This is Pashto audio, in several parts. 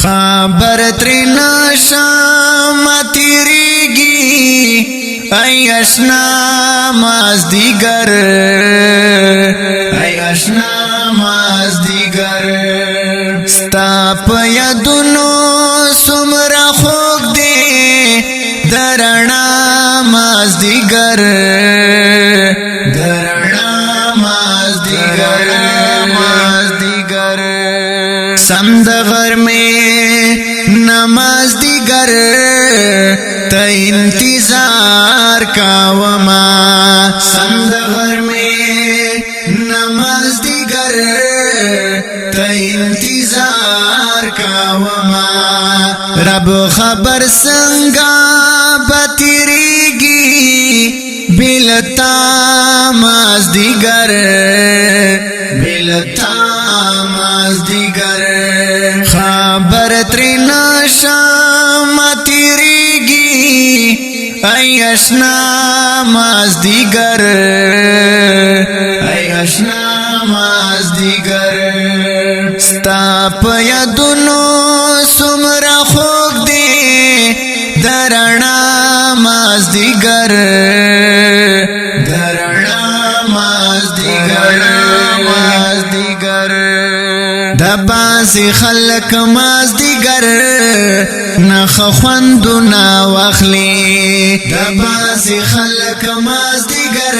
خبر ترنا شام تیریگی ای اشنا مازدیگر ای اشنا مازدیگر ستا پا یدونو سمرا خوک دی درنا مازدیگر درنا مازدیگر مازدیگر سمد غر میں نماز دیگر تا انتظار کاوما سمد غر میں نماز دیگر تا انتظار کاوما رب خبر سنگا بتیریگی بلتا ماز دیگر بلتا ماز دیگر خبر ترنا شام تیریگی ای اشنا ماز دیگر ای اشنا ماز دیگر ستا پا یدونو سمرا خوک دی درنا ماز دیگر درنا ماز دیگر ماز دیگر دباسی خلق ماز دیگر نخ خوندو نا واخلی دباسی خلق ماز دیگر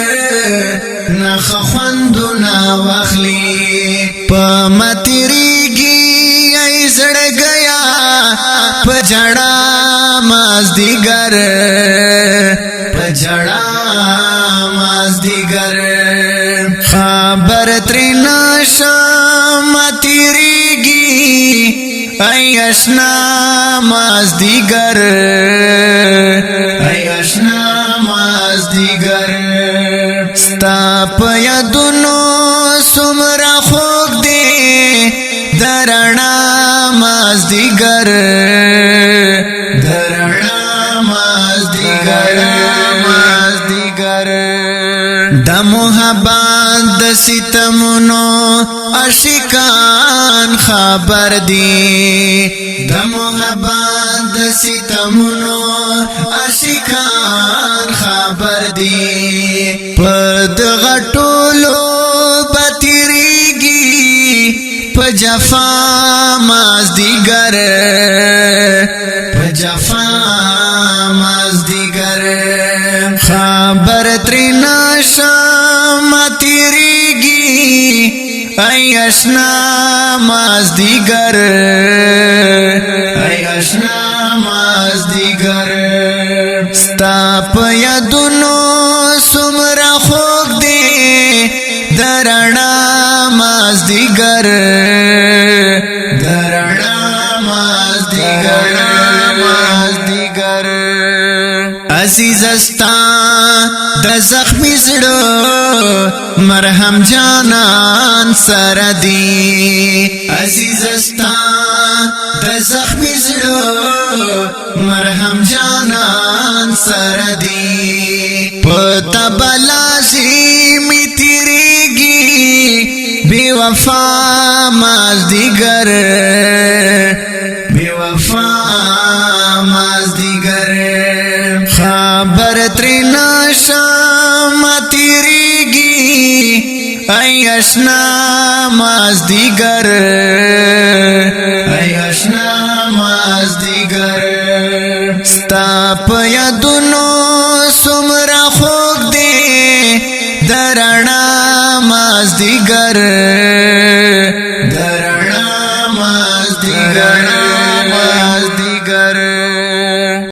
نخ خوندو نا واخلی پا متریگی ای سڑ گیا پا جڑا ماز دیگر پا جڑا ماز دیگر خبر ترنا شام تیریگی ای اشنا ماز دیگر ای اشنا ماز دیگر ستا پا یدونو سمرا خوک دی درنا ماز دیگر درنا ماز دیگر ماز دیگر د محبت د ستمونو عاشقان خبر دی د محبت د ستمونو عاشقان خبر دی پد غټولو بتیریگی په جفا ماز دیگر په جفا ماز دیگر خبر ترنا شام تیریگی ای اشنا ماز دیگر ای اشنا ماز دیگر ستا پا یدونو سمرا خوک دی درنا ماز دیگر درنا ماز دیگر ماز دیگر عزیز استا د زخمی زړه مرهم جانان سره دی عزیز استا د زخمی زړه مرهم جانان سره دی پتا بلازی می تیریگی بی وفا ماز دیگر بی وفا ماز دیگر خبر ترنا شام تیریگی ای اشنا ماز دیگر ای اشنا ماز دیگر ستا پا یدونو سمرا خوک دی درنا ماز دیگر درنا ماز دیگر